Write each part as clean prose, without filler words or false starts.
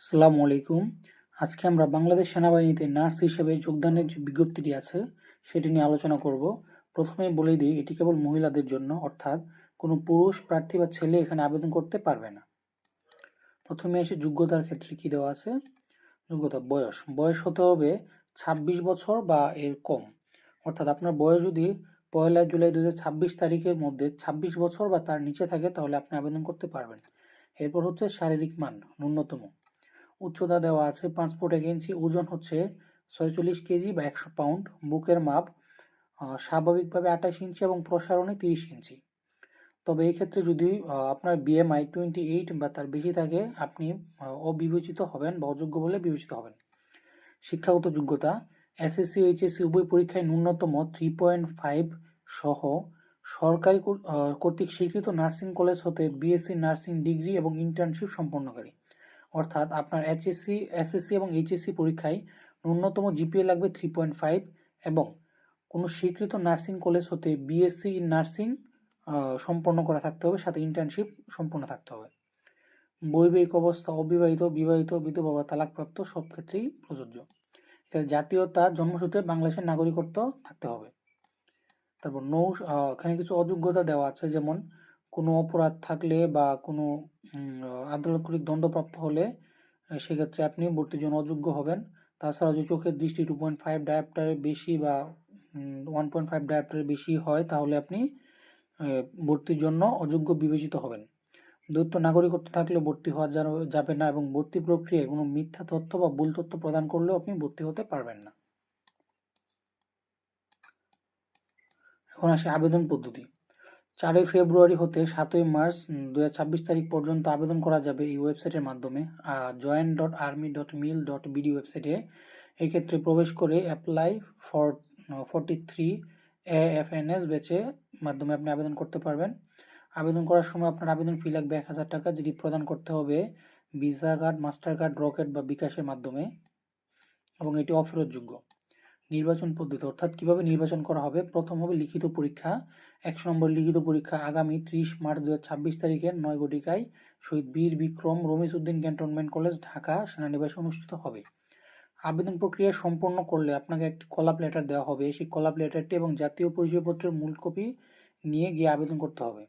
আসসালামু আলাইকুম। আজকে আমরা বাংলাদেশ সেনাবাহিনীতে নার্স হিসেবে যোগদানের যে বিজ্ঞপ্তিটি আছে সেটি নিয়ে আলোচনা করব। প্রথমেই বলে দিই, এটি কেবল মহিলাদের জন্য, অর্থাৎ কোনো পুরুষ প্রার্থী বা ছেলে এখানে আবেদন করতে পারবে না। প্রথমে এসে যোগ্যতার ক্ষেত্রে কি দেওয়া আছে? যোগ্যতা, বয়স হতে হবে 26 বছর বা এর কম। অর্থাৎ আপনার বয়স যদি 1 জুলাই 2026 তারিখের মধ্যে 26 বছর বা তার নিচে থাকে তাহলে আপনি আবেদন করতে পারবেন। এরপর হচ্ছে শারীরিক মান, ন্যূনতম উচ্চতা দেওয়া আছে 5 ফুট 1 ইঞ্চি, ওজন হচ্ছে 46 কেজি বা 100 পাউন্ড, বুকের মাপ স্বাভাবিকভাবে 28 ইঞ্চি এবং প্রসারণে 30 ইঞ্চি। তবে এই ক্ষেত্রে যদি আপনার বিএমআই 28 বা তার বেশি থাকে আপনি অবিবেচিত হবেন বা অযোগ্য বলে বিবেচিত হবেন। শিক্ষাগত যোগ্যতা, এসএসসি এইচএসসি উভয় পরীক্ষায় ন্যূনতম 3.5 সহ সরকারি কর্তৃক স্বীকৃত নার্সিং কলেজ হতে বিএসসি নার্সিং ডিগ্রি এবং ইন্টার্নশিপ সম্পন্নকারী। অর্থাৎ আপনার এসএসসি এবং এইচএসসি পরীক্ষায় ন্যূনতম জিপিএ লাগবে 3.5 এবং কোনো স্বীকৃত নার্সিং কলেজ হতে বিএসসি ইন নার্সিং সম্পন্ন করা থাকতে হবে, সাথে ইন্টার্নশিপ সম্পন্ন থাকতে হবে। বৈবাহিক অবস্থা, অবিবাহিত, বিবাহিত, বিধবা বা তালাকপ্রাপ্ত সব ক্ষেত্রেই প্রযোজ্য। জাতীয়তা, জন্মসূত্রে বাংলাদেশের নাগরিকত্ব থাকতে হবে। তারপর এখানে কিছু অযোগ্যতা দেওয়া আছে, যেমন কোনো অপরাধ থাকলে বা কোনো আদালত কর্তৃক দণ্ডপ্রাপ্ত হলে সেক্ষেত্রে আপনি ভর্তির জন্য অযোগ্য হবেন। তাছাড়া যদি চোখের দৃষ্টি 2.5 ডায়োপ্টারের বেশি বা 1.5 ডায়োপ্টারের বেশি হয় তাহলে আপনি ভর্তির জন্য অযোগ্য বিবেচিত হবেন। দ্বৈত নাগরিকত্ব থাকলে ভর্তি হওয়া যাবে না এবং ভর্তি প্রক্রিয়ায় কোনো মিথ্যা তথ্য বা ভুল তথ্য প্রদান করলেও আপনি ভর্তি হতে পারবেন না। এখন আসে আবেদন পদ্ধতি। 4ই ফেব্রুয়ারি হতে 7ই মার্চ 2026 তারিখ পর্যন্ত আবেদন করা যাবে এই ওয়েবসাইটের মাধ্যমে। join.army.mil.bd ওয়েবসাইটে এক্ষেত্রে প্রবেশ করে অ্যাপ্লাই ফর 43 AFNS ব্যাচে মাধ্যমে আপনি আবেদন করতে পারবেন। আবেদন করার সময় আপনার আবেদন ফি লাগবে 1000 টাকা, যেটি প্রদান করতে হবে visa card, master card, rocket বা বিকাশের মাধ্যমে এবং এটি অফেরতযোগ্য। নির্বাচন পদ্ধতি, অর্থাৎ কিভাবে নির্বাচন করা হবে। প্রথম হবে লিখিত পরীক্ষা। 100 নম্বর লিখিত পরীক্ষা আগামী 30 মার্চ 2026 তারিখে 9 ঘটিকায় শহীদ বীর বিক্রম রমিজ উদ্দিন ক্যান্টনমেন্ট কলেজ, ঢাকা সেনানিবাসে অনুষ্ঠিত হবে। আবেদন প্রক্রিয়া সম্পন্ন করলে আপনাকে একটি কলাপ লেটার দেওয়া হবে। সেই কলাপ লেটারটি এবং জাতীয় পরিচয়পত্রের মূল কপি নিয়ে গিয়ে আবেদন করতে হবে।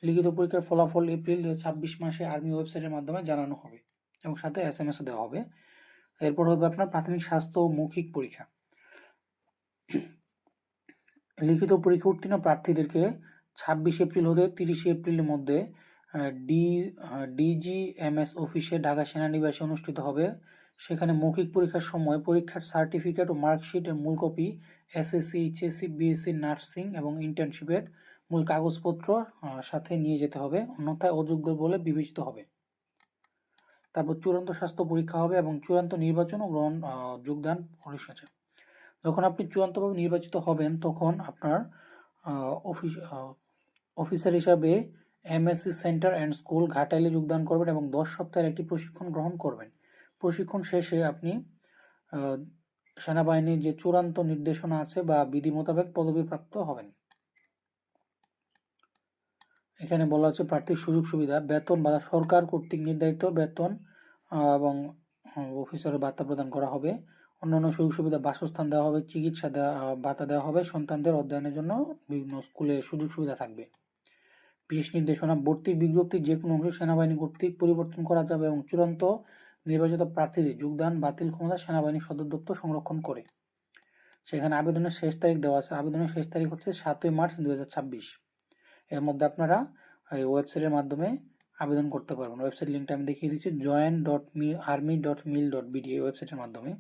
লিখিত পরীক্ষার ফলাফল এপ্রিল 2026 মাসে আর্মি ওয়েবসাইটের মাধ্যমে জানানো হবে এবং সাথে এসএমএসও দেওয়া হবে। এরপর হবে আপনার প্রাথমিক স্বাস্থ্য ও মৌখিক পরীক্ষা। লিখিত পরীক্ষা উত্তীর্ণ প্রার্থীদেরকে 26 এপ্রিল হতে 30 এপ্রিলের মধ্যে ডিজিএমএস অফিসে ঢাকা সেনানিবাসে অনুষ্ঠিত হবে। সেখানে মৌখিক পরীক্ষার সময় পরীক্ষার সার্টিফিকেট ও মার্কশিটের মূল copy, SSC, HSC, BSc nursing এবং ইন্টার্নশিপের মূল কাগজপত্র সাথে নিয়ে যেতে হবে, অন্যথায় অযোগ্য বলে বিবেচিত হবে। তারপর চূড়ান্ত স্বাস্থ্য পরীক্ষা হবে এবং চূড়ান্ত নির্বাচন ও যোগদান পরিশেষে। যখন আপনি চূড়ান্তভাবে নির্বাচিত হবেন তখন আপনার অফিসার হিসাবে এমএসসি সেন্টার অ্যান্ড স্কুল ঘাটাইলে যোগদান করবেন এবং 10 সপ্তাহের একটি প্রশিক্ষণ গ্রহণ করবেন। প্রশিক্ষণ শেষে আপনি সেনাবাহিনীর যে চূড়ান্ত নির্দেশনা আছে বা বিধি মোতাবেক পদবিপ্রাপ্ত হবেন। এখানে বলা হচ্ছে প্রার্থীর সুযোগ সুবিধা, বেতন বা সরকার কর্তৃক নির্ধারিত বেতন এবং অফিসারের ভাতা প্রদান করা হবে। অন্যান্য সুযোগ সুবিধা, বাসস্থান দেওয়া হবে, চিকিৎসা ভাতা দেওয়া হবে, সন্তানদের অধ্যয়নের জন্য বিভিন্ন স্কুলে সুযোগ সুবিধা থাকবে। বিশেষ নির্দেশনা, ভর্তি বিজ্ঞপ্তির যে কোনো অংশ সেনাবাহিনী কর্তৃক পরিবর্তন করা যাবে এবং চূড়ান্ত নির্বাচিত প্রার্থীদের যোগদান বাতিল ক্ষমতা সেনাবাহিনী সদর দপ্তর সংরক্ষণ করে। সেখানে আবেদনের শেষ তারিখ দেওয়া আছে। আবেদনের শেষ তারিখ হচ্ছে 7ই মার্চ 2026। এর মধ্যে আপনারা এই ওয়েবসাইটের মাধ্যমে আবেদন করতে পারবেন। ওয়েবসাইট লিঙ্কটা আমি দেখিয়ে দিচ্ছি, join.army.mil.bd ওয়েবসাইটের মাধ্যমে।